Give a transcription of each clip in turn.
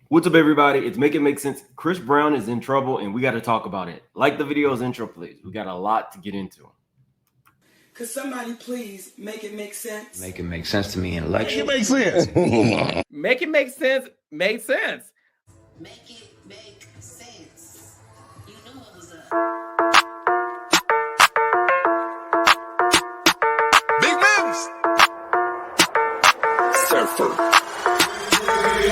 What's up, everybody? It's Make It Make Sense. Chris Brown is in trouble, and we got to talk about it. Like the video's intro, please. We got a lot to get into. Could somebody please make it make sense? Make it make sense to me in election. Make it make sense. Make it make sense. Made sense. Make it make sense. You knew it was up. Big moves. Surfer.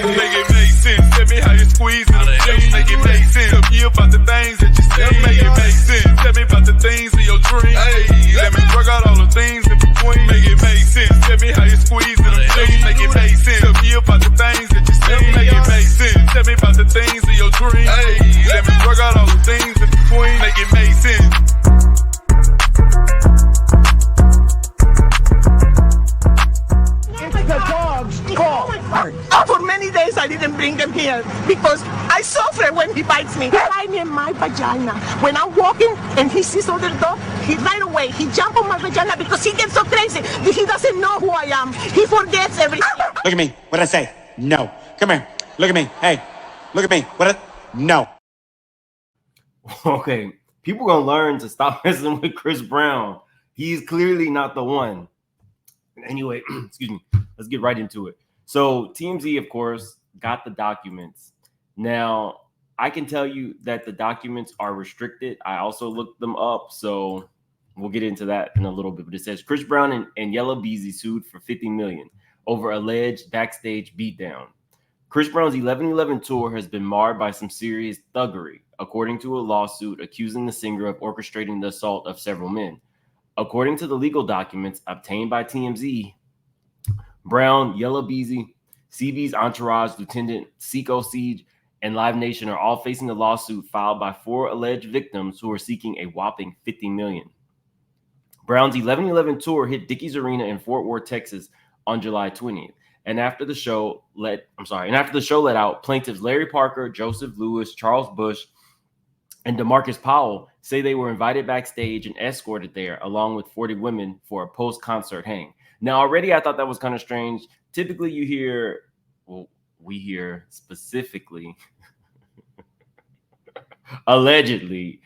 Make it make sense. Tell me how you squeeze it. Make it make sense. Tell me about the things that you say. Make it make sense. Tell me about the things in your dream. Hey, let me work out all the things in between. Make it make sense. Tell me how you squeeze it. Make it make sense. Tell me about the things that you say. Make it make sense. Tell me about the things in your dream. Hey, let me work out all the things in between. Make it make sense. The dogs call. For many days I didn't bring him here because I suffer when he bites me. He bites me in my vagina. When I'm walking and he sees other dog, he right away, he jump on my vagina because he gets so crazy. He doesn't know who I am. He forgets everything. Look at me. What did I say? No. Come here. Look at me. Hey. Look at me. No. Okay, people gonna learn to stop messing with Chris Brown. He's clearly not the one. Anyway, excuse me. Let's get right into it. So TMZ, of course, got the documents. Now, I can tell you that the documents are restricted. I also looked them up, so we'll get into that in a little bit. But it says Chris Brown and Yella Beezy sued for $50 million over alleged backstage beatdown. Chris Brown's 11/11 tour has been marred by some serious thuggery, according to a lawsuit accusing the singer of orchestrating the assault of several men. According to the legal documents obtained by TMZ, Brown, Yella Beezy, CB's entourage, Lieutenant Seco Siege, and Live Nation are all facing a lawsuit filed by 4 alleged victims who are seeking a whopping $50 million. Brown's 11/11 tour hit Dickies Arena in Fort Worth, Texas on July 20th. And after the show let out, plaintiffs Larry Parker, Joseph Lewis, Charles Bush, and DeMarcus Powell say they were invited backstage and escorted there along with 40 women for a post-concert hang. Now, already I thought that was kind of strange. Typically you hear, well, we hear specifically, allegedly,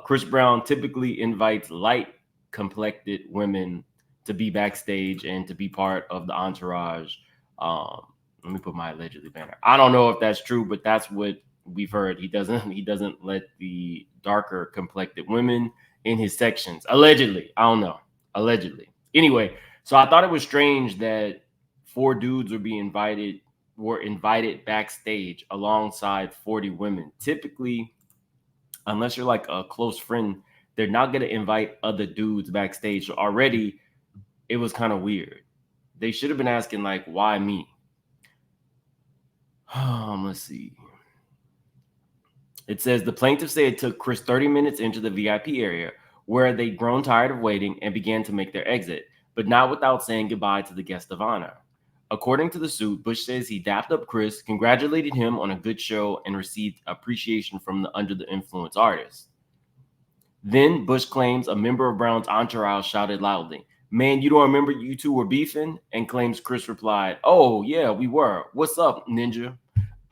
Chris Brown typically invites light-complected women to be backstage and to be part of the entourage. Let me put my allegedly banner. I don't know if that's true, but that's what we've heard. He doesn't let the darker complected women in his sections. Allegedly. I don't know. Allegedly. Anyway, so I thought it was strange that 4 dudes were invited backstage alongside 40 women. Typically, unless you're like a close friend, they're not going to invite other dudes backstage. So already it was kind of weird. They should have been asking, like, why me? Let's see. It says the plaintiffs say it took Chris 30 minutes into the VIP area where they'd grown tired of waiting and began to make their exit, but not without saying goodbye to the guest of honor. According to the suit, Bush says he dapped up Chris, congratulated him on a good show, and received appreciation from the under the influence artist. Then Bush claims a member of Brown's entourage shouted loudly, "Man, you don't remember you two were beefing?" And claims Chris replied, "Oh, yeah, we were. What's up, ninja?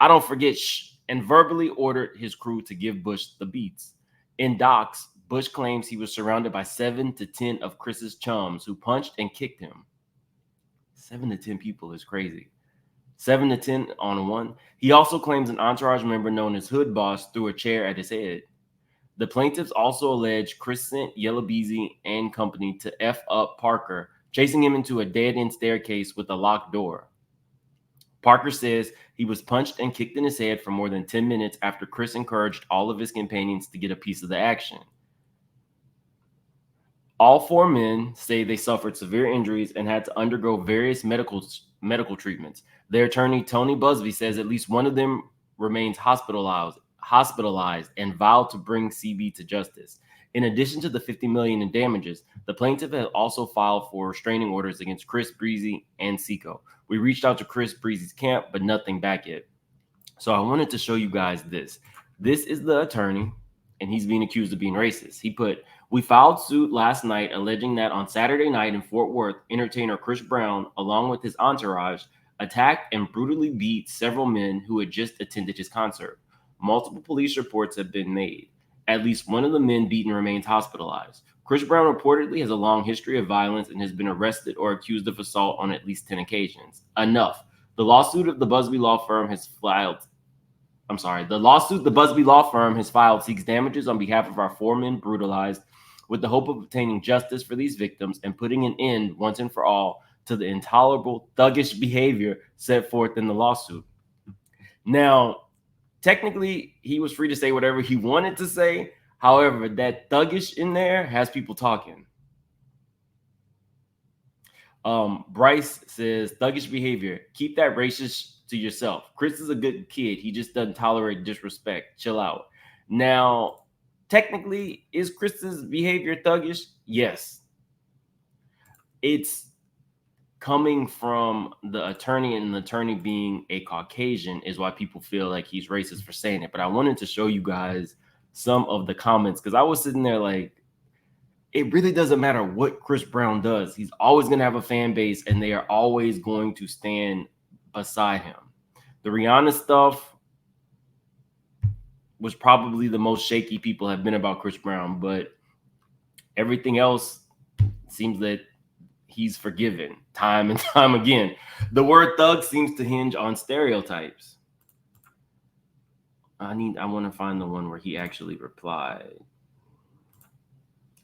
I don't forget, shh," and verbally ordered his crew to give Bush the beats. In docs, Bush claims he was surrounded by 7 to 10 of Chris's chums who punched and kicked him. 7 to 10 people is crazy. 7 to 10 on one. He also claims an entourage member known as Hood Boss threw a chair at his head. The plaintiffs also allege Chris sent Yella Beezy and company to F up Parker, chasing him into a dead-end staircase with a locked door. Parker says he was punched and kicked in his head for more than 10 minutes after Chris encouraged all of his companions to get a piece of the action. All 4 men say they suffered severe injuries and had to undergo various medical treatments. Their attorney, Tony Busby, says at least one of them remains hospitalized and vowed to bring CB to justice. In addition to the $50 million in damages, the plaintiff has also filed for restraining orders against Chris Breezy and Seco. We reached out to Chris Breezy's camp, but nothing back yet. So I wanted to show you guys this. This is the attorney, and he's being accused of being racist. He put, "We filed suit last night alleging that on Saturday night in Fort Worth, entertainer Chris Brown, along with his entourage, attacked and brutally beat several men who had just attended his concert. Multiple police reports have been made. At least one of the men beaten remains hospitalized. Chris Brown reportedly has a long history of violence and has been arrested or accused of assault on at least 10 occasions. Enough. The lawsuit the Busby Law Firm has filed seeks damages on behalf of our 4 men brutalized, with the hope of obtaining justice for these victims and putting an end once and for all to the intolerable, thuggish behavior set forth in the lawsuit. Now, technically, he was free to say whatever he wanted to say. However, that thuggish in there has people talking. Bryce says, thuggish behavior. Keep that racist to yourself. Chris is a good kid. He just doesn't tolerate disrespect. Chill out. Now, technically, is Chris's behavior thuggish? Yes. It's coming from the attorney, and the attorney being a Caucasian is why people feel like he's racist for saying it. But I wanted to show you guys some of the comments, because I was sitting there like, it really doesn't matter what Chris Brown does. He's always going to have a fan base, and they are always going to stand beside him. The Rihanna stuff was probably the most shaky people have been about Chris Brown, but everything else seems that he's forgiven time and time again. The word thug seems to hinge on stereotypes. I want to find the one where he actually replied.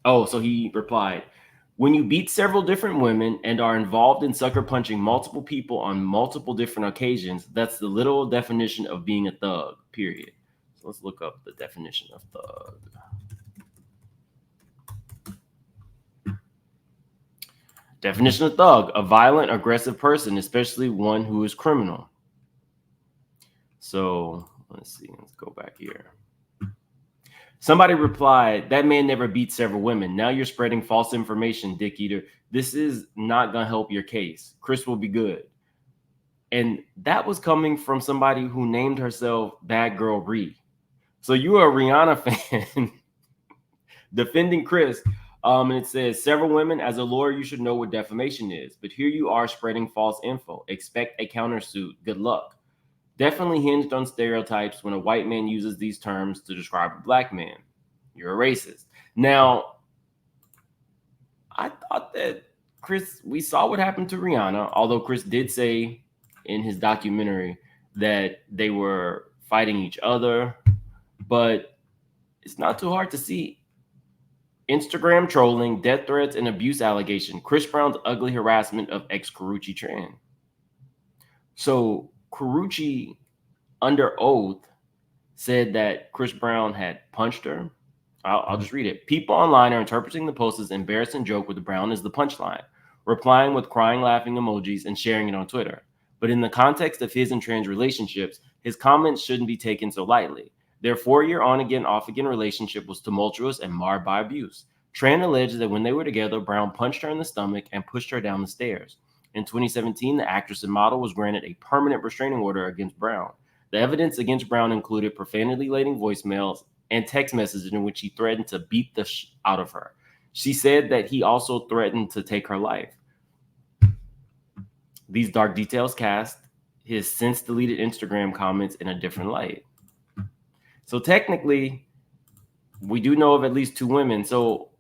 Oh, so he replied, when you beat several different women and are involved in sucker punching multiple people on multiple different occasions, that's the literal definition of being a thug, period. So let's look up the definition of thug. Definition of thug, a violent, aggressive person, especially one who is criminal. So let's see, let's go back here. Somebody replied, that man never beat several women. Now you're spreading false information, dick eater. This is not going to help your case. Chris will be good. And that was coming from somebody who named herself Bad Girl Ree. So you are a Rihanna fan defending Chris. And it says, several women, as a lawyer, you should know what defamation is. But here you are spreading false info. Expect a countersuit. Good luck. Definitely hinged on stereotypes when a white man uses these terms to describe a black man. You're a racist. Now, I thought that Chris, we saw what happened to Rihanna, although Chris did say in his documentary that they were fighting each other. But it's not too hard to see. Instagram trolling, death threats, and abuse allegation. Chris Brown's ugly harassment of ex-Karrueche Tran. So Karrueche, under oath, said that Chris Brown had punched her. I'll just read it. People online are interpreting the post as an embarrassing joke with Brown as the punchline, replying with crying, laughing emojis, and sharing it on Twitter. But in the context of his and Tran's relationships, his comments shouldn't be taken so lightly. Their 4-year on-again, off-again relationship was tumultuous and marred by abuse. Tran alleged that when they were together, Brown punched her in the stomach and pushed her down the stairs. In 2017, the actress and model was granted a permanent restraining order against Brown. The evidence against Brown included profanity-laden voicemails and text messages in which he threatened to beat the out of her. She said that he also threatened to take her life. These dark details cast his since-deleted Instagram comments in a different light. So technically, we do know of at least 2 women. So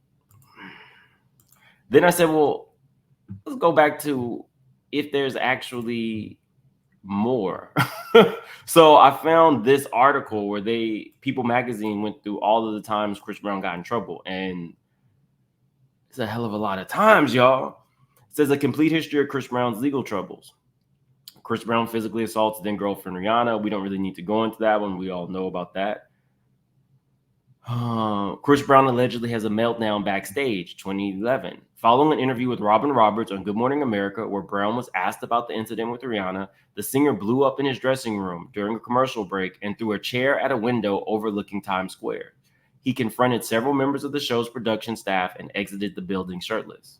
then I said, well, let's go back to if there's actually more. So I found this article where People Magazine went through all of the times Chris Brown got in trouble. And it's a hell of a lot of times, y'all. It says a complete history of Chris Brown's legal troubles. Chris Brown physically assaults then girlfriend Rihanna. We don't really need to go into that one. We all know about that. Chris Brown allegedly has a meltdown backstage, 2011. Following an interview with Robin Roberts on Good Morning America, where Brown was asked about the incident with Rihanna, the singer blew up in his dressing room during a commercial break and threw a chair at a window overlooking Times Square. He confronted several members of the show's production staff and exited the building shirtless.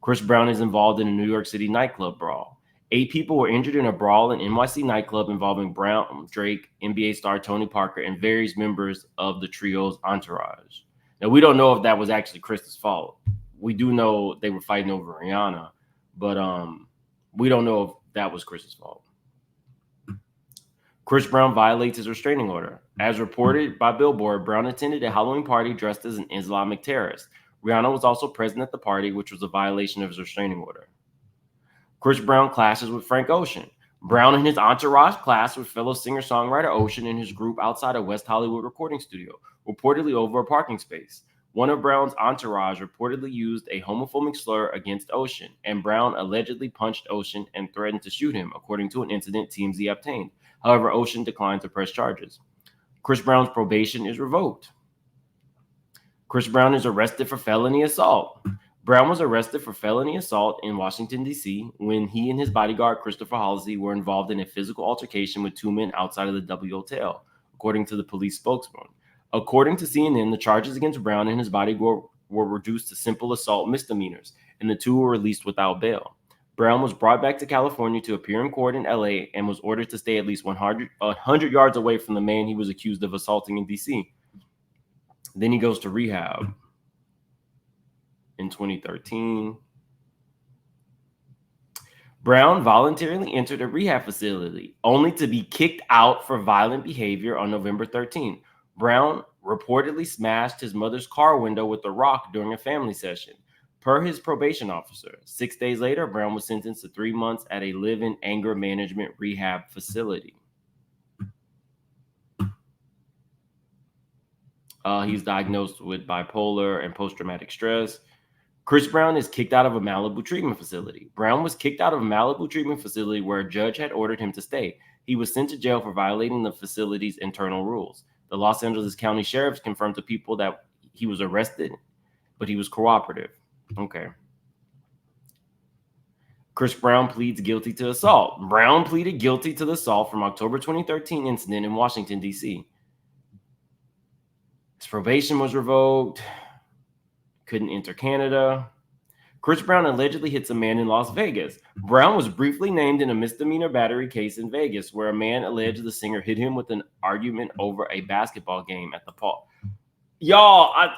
Chris Brown is involved in a New York City nightclub brawl. 8 people were injured in a brawl in NYC nightclub involving Brown, Drake, NBA star Tony Parker, and various members of the trio's entourage. Now, we don't know if that was actually Chris's fault. We do know they were fighting over Rihanna, but we don't know if that was Chris's fault. Chris Brown violates his restraining order. As reported by Billboard, Brown attended a Halloween party dressed as an Islamic terrorist. Rihanna was also present at the party, which was a violation of his restraining order. Chris Brown clashes with Frank Ocean. Brown and his entourage clashed with fellow singer-songwriter Ocean and his group outside a West Hollywood recording studio, reportedly over a parking space. One of Brown's entourage reportedly used a homophobic slur against Ocean, and Brown allegedly punched Ocean and threatened to shoot him, according to an incident TMZ obtained. However, Ocean declined to press charges. Chris Brown's probation is revoked. Chris Brown is arrested for felony assault. Brown was arrested for felony assault in Washington, D.C. when he and his bodyguard, Christopher Halsey, were involved in a physical altercation with two men outside of the W Hotel, according to the police spokesman. According to CNN, the charges against Brown and his bodyguard were reduced to simple assault misdemeanors, and the two were released without bail. Brown was brought back to California to appear in court in L.A. and was ordered to stay at least 100 yards away from the man he was accused of assaulting in D.C. Then he goes to rehab in 2013. Brown voluntarily entered a rehab facility, only to be kicked out for violent behavior on November 13. Brown reportedly smashed his mother's car window with a rock during a family session. Per his probation officer, 6 days later, Brown was sentenced to 3 months at a live-in anger management rehab facility. He's diagnosed with bipolar and post-traumatic stress. Chris Brown is kicked out of a Malibu treatment facility. Brown was kicked out of a Malibu treatment facility where a judge had ordered him to stay. He was sent to jail for violating the facility's internal rules. The Los Angeles County Sheriffs confirmed to people that he was arrested, but he was cooperative. Okay. Chris Brown pleads guilty to assault. Brown pleaded guilty to the assault from October 2013 incident in Washington, D.C. His probation was revoked. Couldn't enter Canada. Chris Brown allegedly hits a man in Las Vegas. Brown was briefly named in a misdemeanor battery case in Vegas, where a man alleged the singer hit him with an argument over a basketball game at the park. Y'all,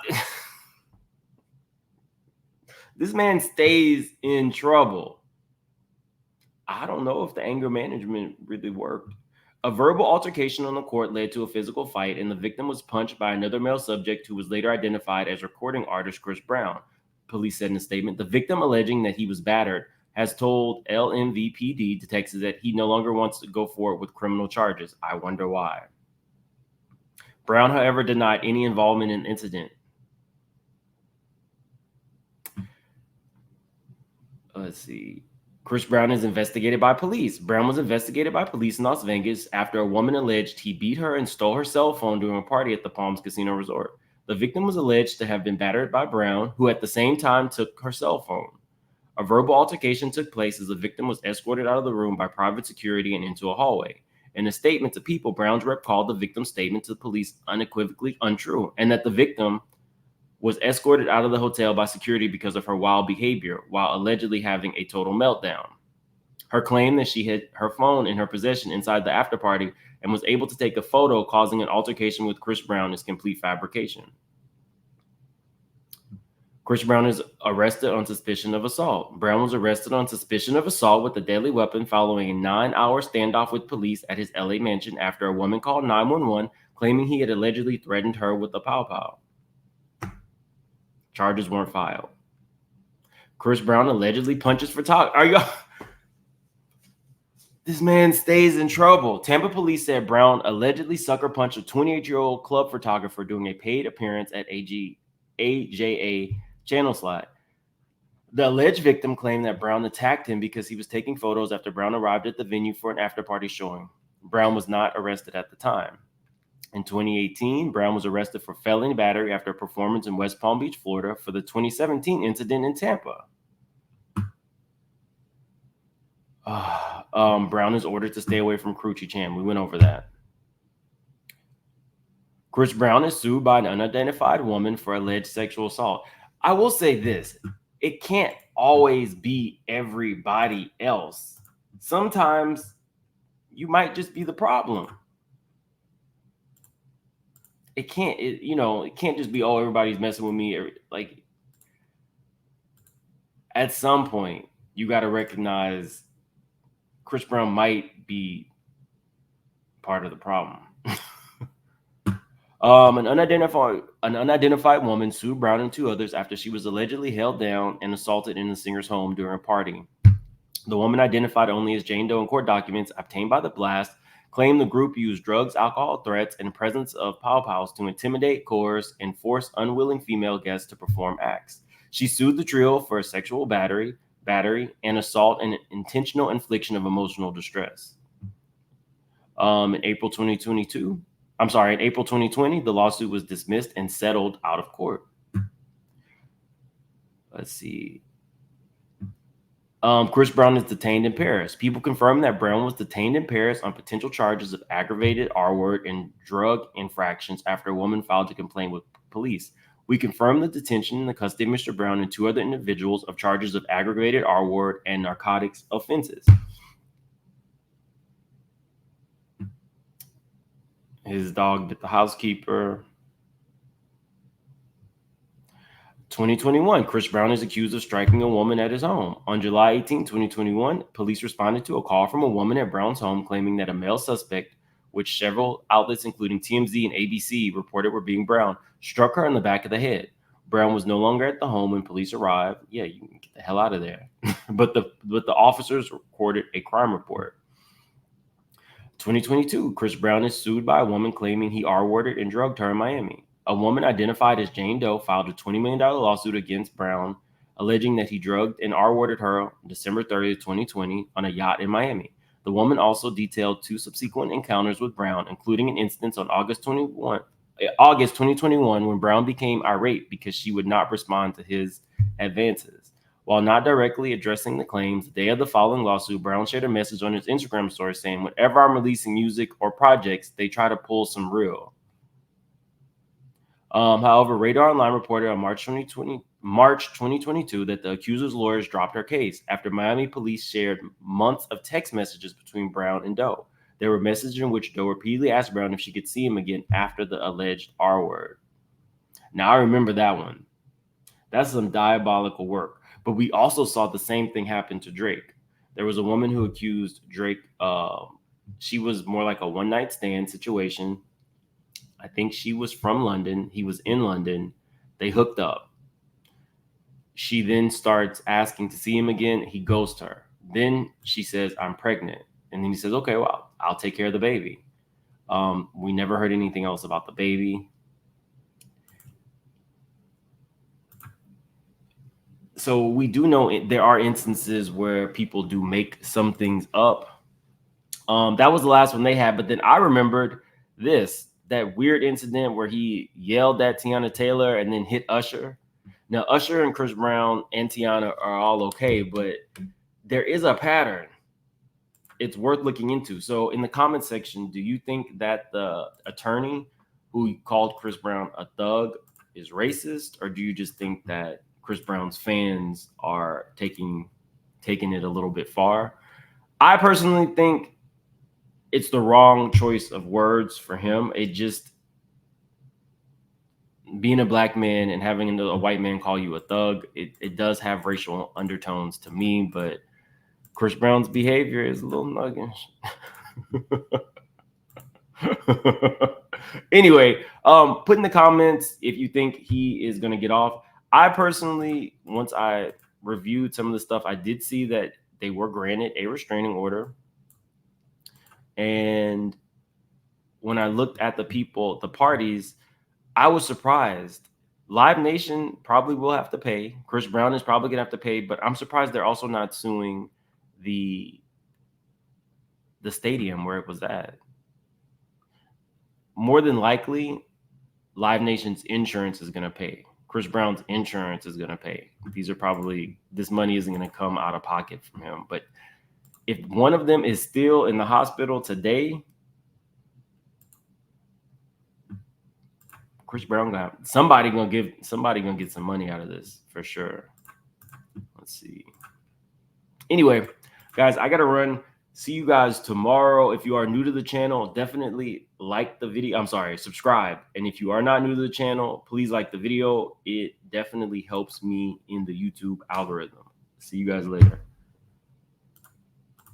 this man stays in trouble. I don't know if the anger management really worked. A verbal altercation on the court led to a physical fight, and the victim was punched by another male subject who was later identified as recording artist Chris Brown. Police said in a statement, the victim, alleging that he was battered, has told LMVPD detectives that he no longer wants to go forward with criminal charges. I wonder why. Brown, however, denied any involvement in the incident. Let's see. Chris Brown is investigated by police. Brown was investigated by police in Las Vegas after a woman alleged he beat her and stole her cell phone during a party at the Palms Casino Resort. The victim was alleged to have been battered by Brown, who at the same time took her cell phone. A verbal altercation took place as the victim was escorted out of the room by private security and into a hallway. In a statement to People, Brown's rep called the victim's statement to the police unequivocally untrue, and that the victim was escorted out of the hotel by security because of her wild behavior, while allegedly having a total meltdown. Her claim that she had her phone in her possession inside the after party and was able to take a photo causing an altercation with Chris Brown is complete fabrication. Chris Brown is arrested on suspicion of assault. Brown was arrested on suspicion of assault with a deadly weapon following a 9-hour standoff with police at his LA mansion after a woman called 911 claiming he had allegedly threatened her with a pow-pow. Charges weren't filed. Chris Brown allegedly punches photographer. This man stays in trouble. Tampa police said Brown allegedly sucker punched a 28-year-old club photographer during a paid appearance at AJA Channel Slide. The alleged victim claimed that Brown attacked him because he was taking photos after Brown arrived at the venue for an after-party showing. Brown was not arrested at the time. In 2018, Brown was arrested for felony battery after a performance in West Palm Beach, Florida, for the 2017 incident in Tampa. Brown is ordered to stay away from Crucci Chan. We went over that. Chris Brown is sued by an unidentified woman for alleged sexual assault. I will say this. It can't always be everybody else. Sometimes you might just be the problem. It can't just be, oh, everybody's messing with me. Like, at some point, you got to recognize Chris Brown might be part of the problem. An unidentified woman sued Brown and 2 others after she was allegedly held down and assaulted in the singer's home during a party. The woman, identified only as Jane Doe in court documents obtained by the blast, claimed the group used drugs, alcohol, threats, and the presence of pow-pows to intimidate, coerce, and force unwilling female guests to perform acts. She sued the trio for sexual battery, and assault and intentional infliction of emotional distress. In April 2020, the lawsuit was dismissed and settled out of court. Let's see. Chris Brown is detained in Paris. People confirm that Brown was detained in Paris on potential charges of aggravated R-word and drug infractions after a woman filed a complaint with police. We confirm the detention in the custody of Mr. Brown and 2 other individuals of charges of aggravated R-word and narcotics offenses. His dog bit the housekeeper. 2021, Chris Brown is accused of striking a woman at his home. On July 18, 2021, police responded to a call from a woman at Brown's home claiming that a male suspect, which several outlets including TMZ and ABC reported were being Brown, struck her in the back of the head. Brown was no longer at the home when police arrived. Yeah, you can get the hell out of there. but the officers recorded a crime report. 2022, Chris Brown is sued by a woman claiming he R-worded and drugged her in Miami. A woman identified as Jane Doe filed a $20 million lawsuit against Brown, alleging that he drugged and R-worded her on December 30th, 2020 on a yacht in Miami. The woman also detailed 2 subsequent encounters with Brown, including an instance on August 2021 when Brown became irate because she would not respond to his advances. While not directly addressing the claims, the day of the following lawsuit, Brown shared a message on his Instagram story saying, "Whenever I'm releasing music or projects, they try to pull some real." However, Radar Online reported on March 2022 that the accuser's lawyers dropped her case after Miami police shared months of text messages between Brown and Doe. There were messages in which Doe repeatedly asked Brown if she could see him again after the alleged R-word. Now, I remember that one. That's some diabolical work. But we also saw the same thing happen to Drake. There was a woman who accused Drake. She was more like a one-night stand situation. I think she was from London. He was in London. They hooked up. She then starts asking to see him again. He ghosts her. Then she says, "I'm pregnant." And then he says, "Okay, well, I'll take care of the baby." We never heard anything else about the baby. So we do know there are instances where people do make some things up. That was the last one they had. But then I remembered that weird incident where he yelled at Tiana Taylor and then hit Usher. Now, Usher and Chris Brown and Tiana are all okay, but there is a pattern. It's worth looking into. So in the comment section, do you think that the attorney who called Chris Brown a thug is racist, or do you just think that Chris Brown's fans are taking it a little bit far? I personally think it's the wrong choice of words for him. It just, being a black man and having a white man call you a thug, it does have racial undertones to me, but Chris Brown's behavior is a little nuggish. Anyway, put in the comments if you think he is going to get off. I personally, once I reviewed some of the stuff, I did see that they were granted a restraining order. And when I looked at the parties, I was surprised. Live Nation probably will have to pay. Chris Brown is probably going to have to pay, but I'm surprised they're also not suing the stadium where it was at. More than likely, Live Nation's insurance is going to pay. Chris Brown's insurance is going to pay. This money isn't going to come out of pocket from him. But if one of them is still in the hospital today, Chris Brown somebody gonna get some money out of this for sure. Let's see. Anyway, guys, I gotta run. See you guys tomorrow. If you are new to the channel, definitely like the video. Subscribe. And if you are not new to the channel, please like the video. It definitely helps me in the YouTube algorithm. See you guys later.